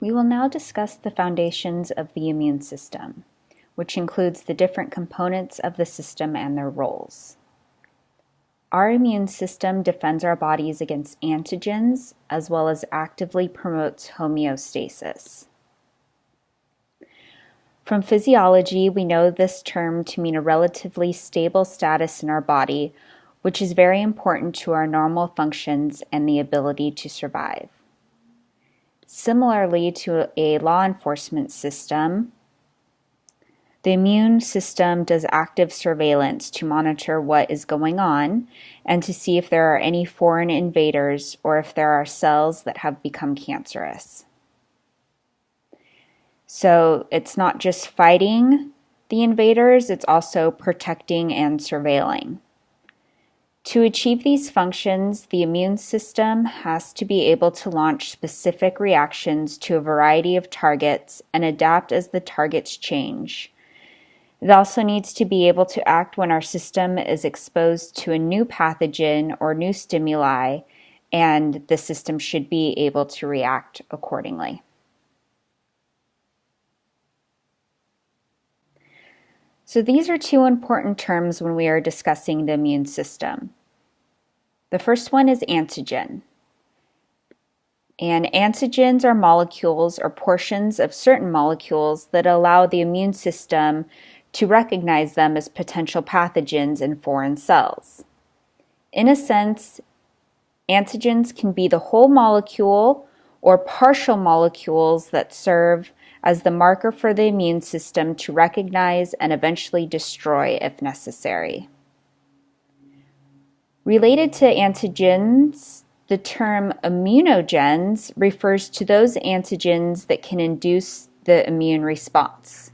We will now discuss the foundations of the immune system, which includes the different components of the system and their roles. Our immune system defends our bodies against antigens, as well as actively promotes homeostasis. From physiology, we know this term to mean a relatively stable status in our body, which is very important to our normal functions and the ability to survive. Similarly to a law enforcement system, the immune system does active surveillance to monitor what is going on and to see if there are any foreign invaders or if there are cells that have become cancerous. So it's not just fighting the invaders, it's also protecting and surveilling. To achieve these functions, the immune system has to be able to launch specific reactions to a variety of targets and adapt as the targets change. It also needs to be able to act when our system is exposed to a new pathogen or new stimuli, and the system should be able to react accordingly. So these are two important terms when we are discussing the immune system. The first one is antigen. And antigens are molecules or portions of certain molecules that allow the immune system to recognize them as potential pathogens in foreign cells. In a sense, antigens can be the whole molecule or partial molecules that serve as the marker for the immune system to recognize and eventually destroy if necessary. Related to antigens, the term immunogens refers to those antigens that can induce the immune response.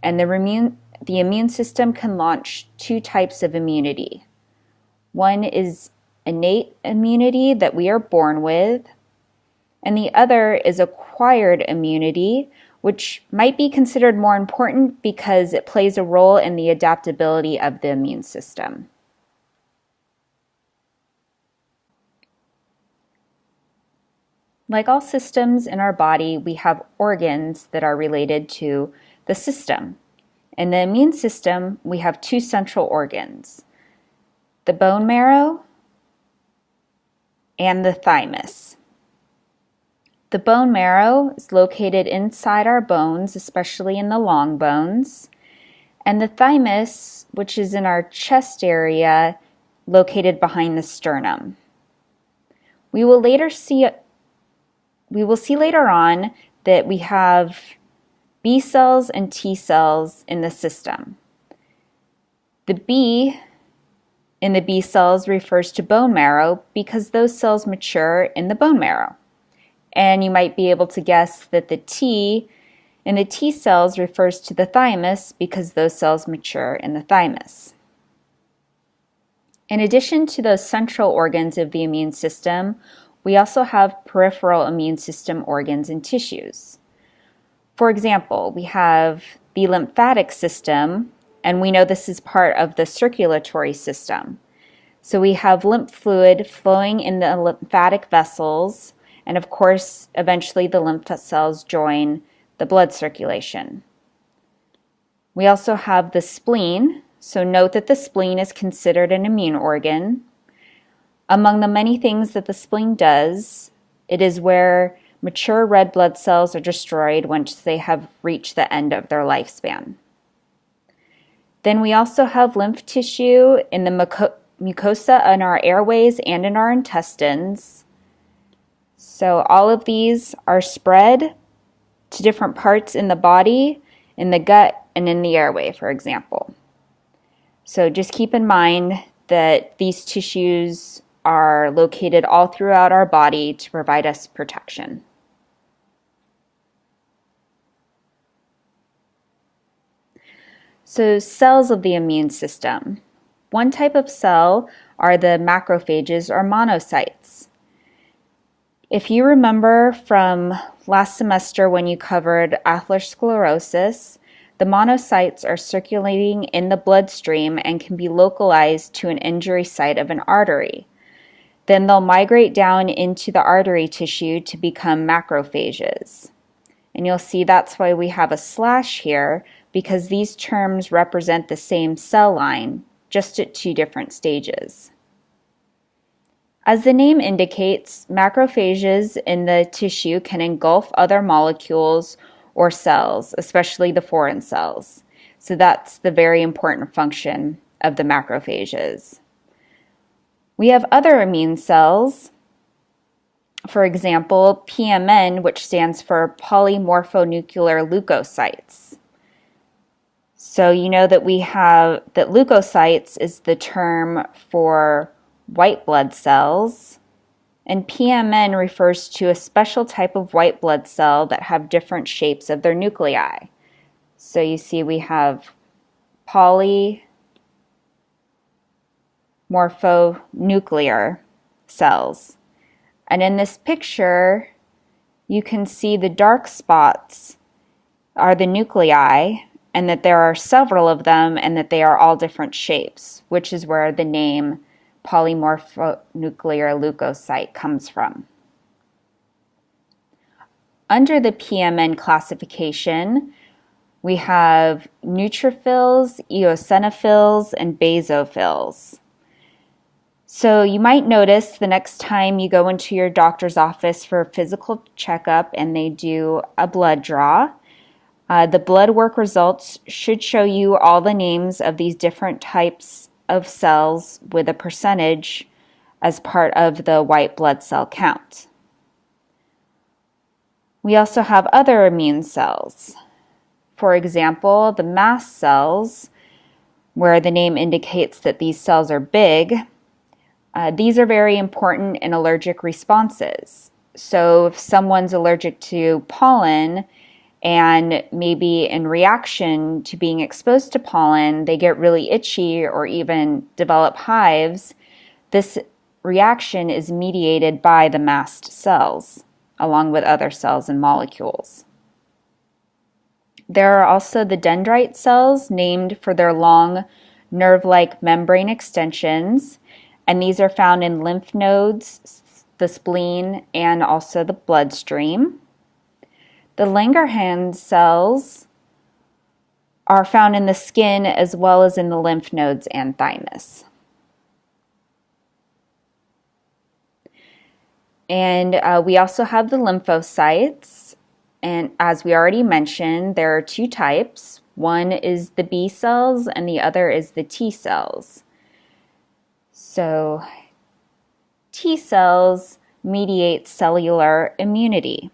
And the immune system can launch two types of immunity. One is innate immunity that we are born with, and the other is acquired immunity, which might be considered more important because it plays a role in the adaptability of the immune system. Like all systems in our body, we have organs that are related to the system. In the immune system, we have two central organs, the bone marrow and the thymus. The bone marrow is located inside our bones, especially in the long bones, and the thymus, which is in our chest area, located behind the sternum. We will see later on that we have B cells and T cells in the system. The B in the B cells refers to bone marrow because those cells mature in the bone marrow. And you might be able to guess that the T in the T cells refers to the thymus because those cells mature in the thymus. In addition to those central organs of the immune system, we also have peripheral immune system organs and tissues. For example, we have the lymphatic system, and we know this is part of the circulatory system. So we have lymph fluid flowing in the lymphatic vessels, and of course, eventually the lymph cells join the blood circulation. We also have the spleen, so note that the spleen is considered an immune organ. Among the many things that the spleen does, it is where mature red blood cells are destroyed once they have reached the end of their lifespan. Then we also have lymph tissue in the mucosa in our airways and in our intestines. So all of these are spread to different parts in the body, in the gut, and in the airway, for example. So just keep in mind that these tissues are located all throughout our body to provide us protection. So cells of the immune system. One type of cell are the macrophages or monocytes. If you remember from last semester when you covered atherosclerosis, the monocytes are circulating in the bloodstream and can be localized to an injury site of an artery. Then they'll migrate down into the artery tissue to become macrophages. And you'll see that's why we have a slash here, because these terms represent the same cell line, just at two different stages. As the name indicates, macrophages in the tissue can engulf other molecules or cells, especially the foreign cells. So that's the very important function of the macrophages. We have other immune cells, for example, PMN, which stands for polymorphonuclear leukocytes. So you know that we have that leukocytes is the term for white blood cells, and PMN refers to a special type of white blood cell that have different shapes of their nuclei. So you see we have polymorphonuclear cells. And in this picture, you can see the dark spots are the nuclei, and that there are several of them, and that they are all different shapes, which is where the name polymorphonuclear leukocyte comes from. Under the PMN classification, we have neutrophils, eosinophils, and basophils. So you might notice the next time you go into your doctor's office for a physical checkup and they do a blood draw, the blood work results should show you all the names of these different types of cells with a percentage as part of the white blood cell count. We also have other immune cells. For example, the mast cells, where the name indicates that these cells are big. These are very important in allergic responses. So if someone's allergic to pollen, and maybe in reaction to being exposed to pollen, they get really itchy or even develop hives, this reaction is mediated by the mast cells, along with other cells and molecules. There are also the dendrite cells, named for their long nerve-like membrane extensions, and these are found in lymph nodes, the spleen, and also the bloodstream. The Langerhans cells are found in the skin as well as in the lymph nodes and thymus. And we also have the lymphocytes, and as we already mentioned, there are two types. One is the B cells and the other is the T cells. So T cells mediate cellular immunity.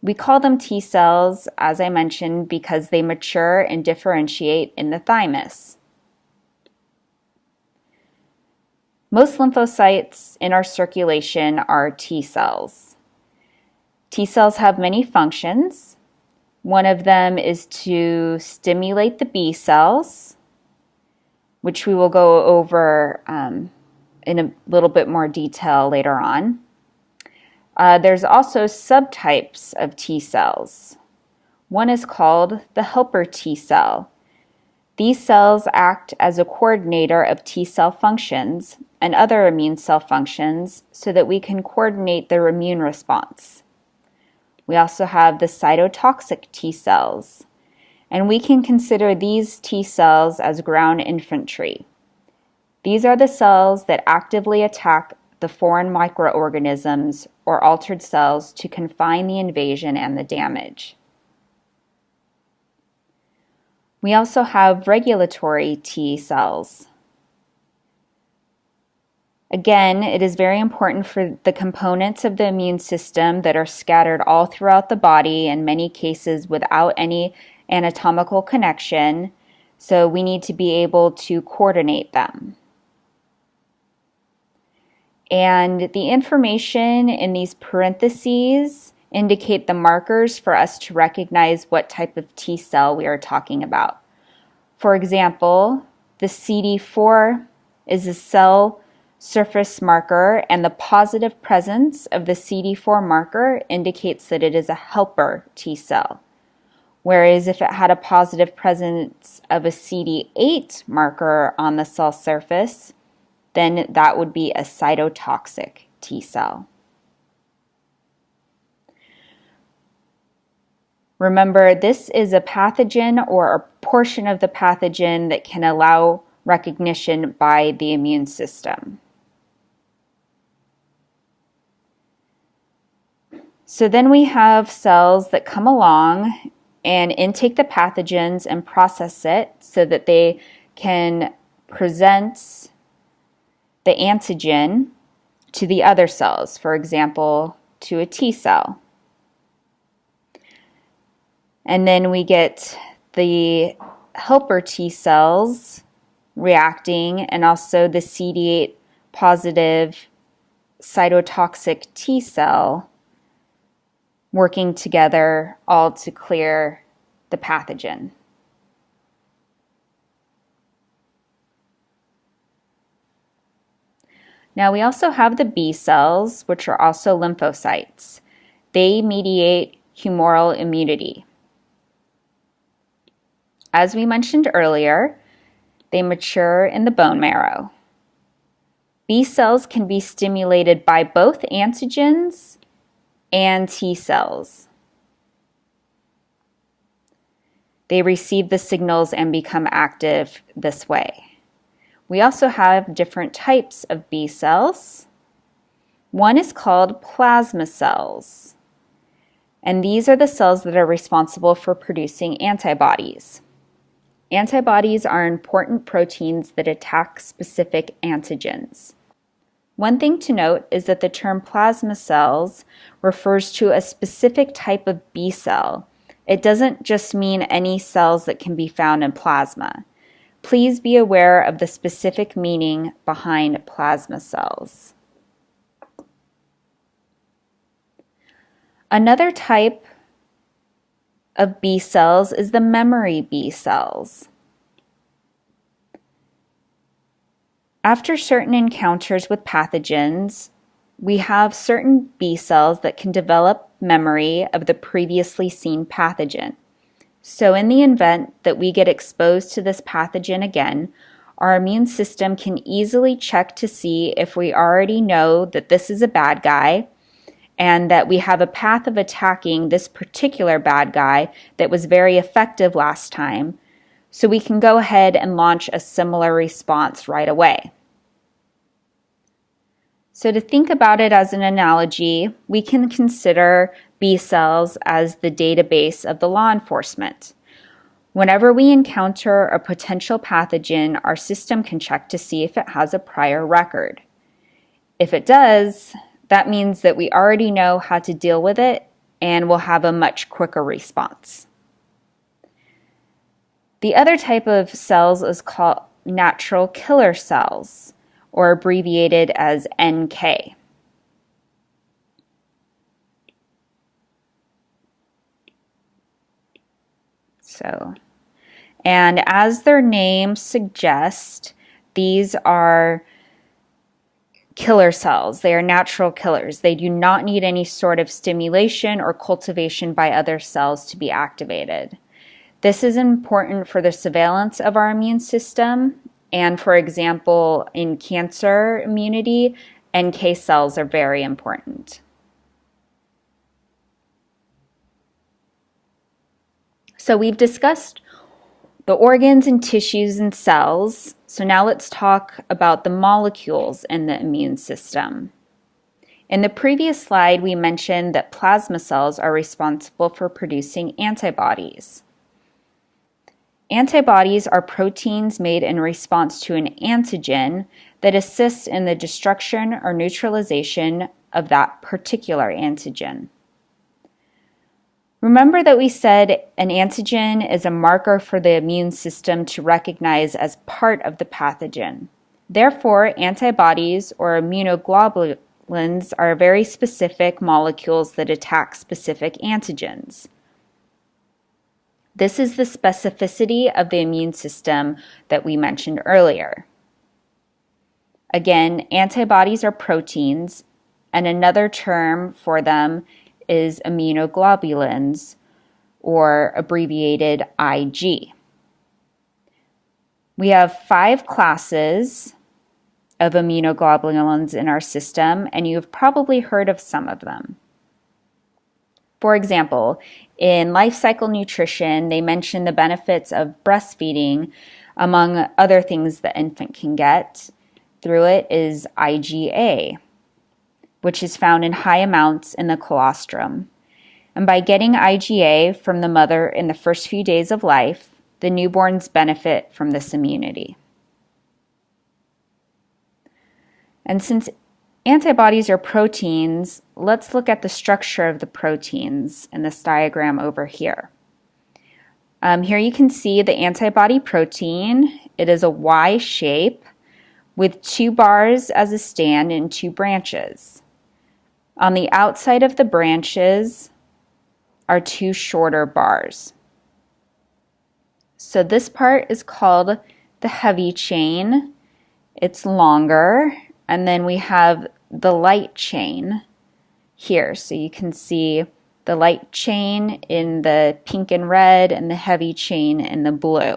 We call them T cells, as I mentioned, because they mature and differentiate in the thymus. Most lymphocytes in our circulation are T cells. T cells have many functions. One of them is to stimulate the B cells, which we will go over in a little bit more detail later on. There's also subtypes of T cells. One is called the helper T cell. These cells act as a coordinator of T cell functions and other immune cell functions so that we can coordinate their immune response. We also have the cytotoxic T cells, and we can consider these T cells as ground infantry. These are the cells that actively attack the foreign microorganisms or altered cells to confine the invasion and the damage. We also have regulatory T cells. Again, it is very important for the components of the immune system that are scattered all throughout the body, in many cases without any anatomical connection, so we need to be able to coordinate them. And the information in these parentheses indicate the markers for us to recognize what type of T cell we are talking about. For example, the CD4 is a cell surface marker, and the positive presence of the CD4 marker indicates that it is a helper T cell. Whereas if it had a positive presence of a CD8 marker on the cell surface, then that would be a cytotoxic T cell. Remember, this is a pathogen or a portion of the pathogen that can allow recognition by the immune system. So then we have cells that come along and intake the pathogens and process it so that they can present the antigen to the other cells, for example, to a T cell. And then we get the helper T cells reacting and also the CD8 positive cytotoxic T cell working together all to clear the pathogen. Now we also have the B cells, which are also lymphocytes. They mediate humoral immunity. As we mentioned earlier, they mature in the bone marrow. B cells can be stimulated by both antigens and T cells. They receive the signals and become active this way. We also have different types of B cells. One is called plasma cells, and these are the cells that are responsible for producing antibodies. Antibodies are important proteins that attack specific antigens. One thing to note is that the term plasma cells refers to a specific type of B cell. It doesn't just mean any cells that can be found in plasma. Please be aware of the specific meaning behind plasma cells. Another type of B cells is the memory B cells. After certain encounters with pathogens, we have certain B cells that can develop memory of the previously seen pathogen. So in the event that we get exposed to this pathogen again, our immune system can easily check to see if we already know that this is a bad guy and that we have a path of attacking this particular bad guy that was very effective last time, so we can go ahead and launch a similar response right away. So to think about it as an analogy, we can consider B cells as the database of the law enforcement. Whenever we encounter a potential pathogen, our system can check to see if it has a prior record. If it does, that means that we already know how to deal with it and will have a much quicker response. The other type of cells is called natural killer cells, or abbreviated as NK. And as their name suggests, these are killer cells. They are natural killers. They do not need any sort of stimulation or cultivation by other cells to be activated. This is important for the surveillance of our immune system, and for example, in cancer immunity, NK cells are very important. So we've discussed the organs and tissues and cells. So now let's talk about the molecules in the immune system. In the previous slide, we mentioned that plasma cells are responsible for producing antibodies. Antibodies are proteins made in response to an antigen that assists in the destruction or neutralization of that particular antigen. Remember that we said an antigen is a marker for the immune system to recognize as part of the pathogen. Therefore, antibodies or immunoglobulins are very specific molecules that attack specific antigens. This is the specificity of the immune system that we mentioned earlier. Again, antibodies are proteins, and another term for them is immunoglobulins, or abbreviated IG. We have 5 classes of immunoglobulins in our system, and you've probably heard of some of them. For example, in life cycle nutrition, they mention the benefits of breastfeeding, among other things the infant can get through it is IgA, which is found in high amounts in the colostrum. And by getting IgA from the mother in the first few days of life, the newborns benefit from this immunity. And since antibodies are proteins, let's look at the structure of the proteins in this diagram over here. Here you can see the antibody protein. It is a Y shape with 2 bars as a stand and 2 branches. On the outside of the branches are 2 shorter bars. So this part is called the heavy chain. It's longer. And then we have the light chain here. So you can see the light chain in the pink and red and the heavy chain in the blue.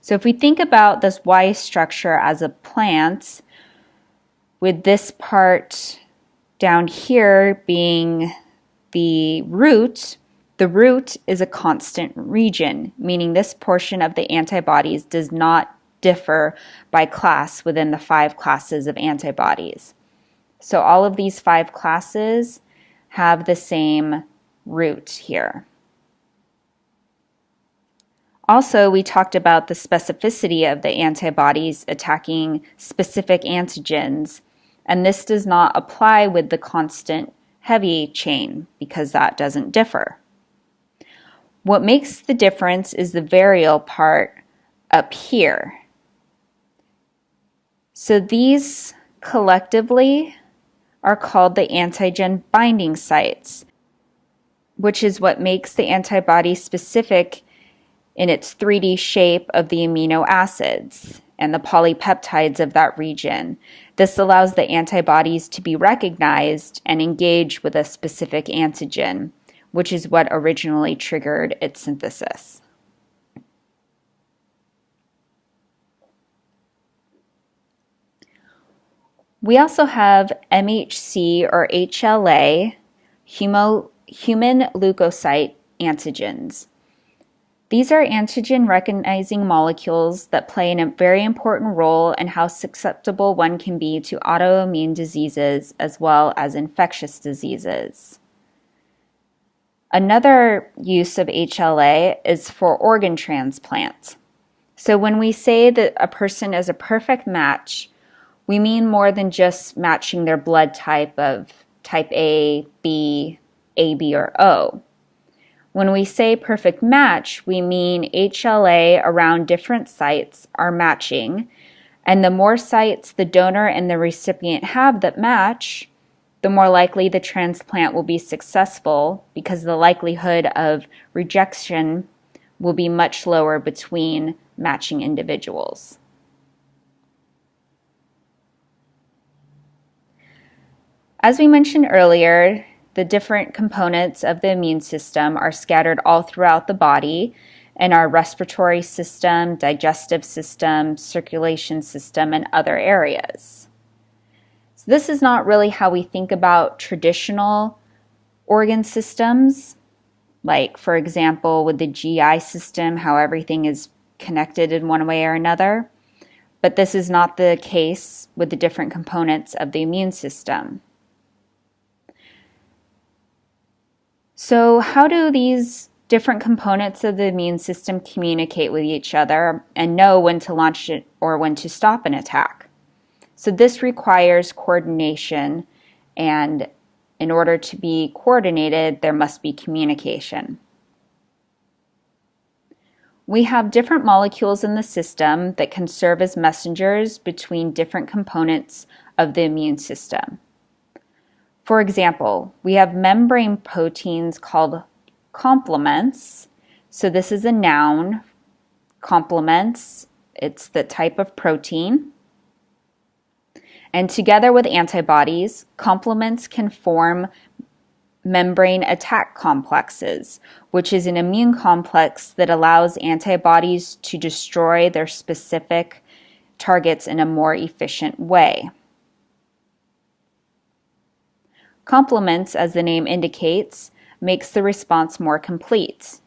So if we think about this Y structure as a plant, with this part down here being the root is a constant region, meaning this portion of the antibodies does not differ by class within the 5 classes of antibodies. So all of these 5 classes have the same root here. Also, we talked about the specificity of the antibodies attacking specific antigens, and this does not apply with the constant heavy chain because that doesn't differ. What makes the difference is the variable part up here. So these collectively are called the antigen binding sites, which is what makes the antibody specific in its 3D shape of the amino acids and the polypeptides of that region. This allows the antibodies to be recognized and engage with a specific antigen, which is what originally triggered its synthesis. We also have MHC or HLA, human leukocyte antigens. These are antigen-recognizing molecules that play a very important role in how susceptible one can be to autoimmune diseases as well as infectious diseases. Another use of HLA is for organ transplant. So when we say that a person is a perfect match, we mean more than just matching their blood type of type A, B, AB, or O. When we say perfect match, we mean HLA around different sites are matching, and the more sites the donor and the recipient have that match, the more likely the transplant will be successful because the likelihood of rejection will be much lower between matching individuals. As we mentioned earlier, the different components of the immune system are scattered all throughout the body in our respiratory system, digestive system, circulation system, and other areas. So this is not really how we think about traditional organ systems, like, for example, with the GI system, how everything is connected in one way or another. But this is not the case with the different components of the immune system. So how do these different components of the immune system communicate with each other and know when to launch it or when to stop an attack? So this requires coordination, and in order to be coordinated, there must be communication. We have different molecules in the system that can serve as messengers between different components of the immune system. For example, we have membrane proteins called complements. So this is a noun, complements. It's the type of protein. And together with antibodies, complements can form membrane attack complexes, which is an immune complex that allows antibodies to destroy their specific targets in a more efficient way. Complements, as the name indicates, makes the response more complete.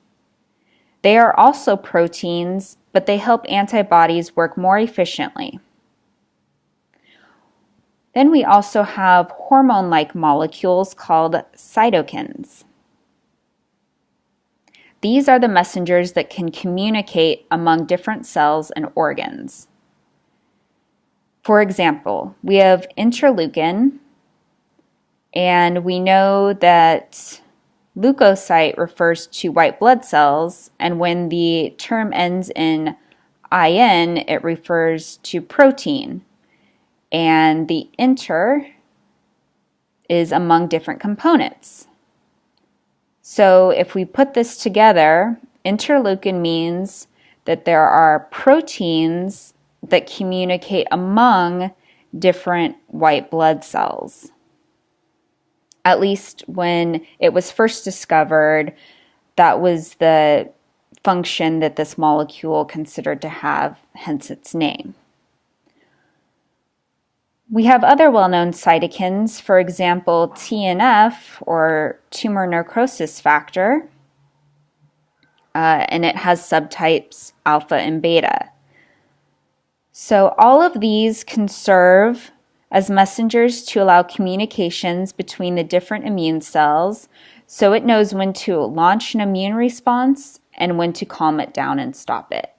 They are also proteins, but they help antibodies work more efficiently. Then we also have hormone-like molecules called cytokines. These are the messengers that can communicate among different cells and organs. For example, we have interleukin, and we know that leukocyte refers to white blood cells, and when the term ends in "in", it refers to protein, and the inter is among different components. So if we put this together, interleukin means that there are proteins that communicate among different white blood cells. At least when it was first discovered, that was the function that this molecule considered to have, hence its name. We have other well-known cytokines, for example, TNF, or tumor necrosis factor, and it has subtypes alpha and beta. So all of these can serve as messengers to allow communications between the different immune cells, so it knows when to launch an immune response and when to calm it down and stop it.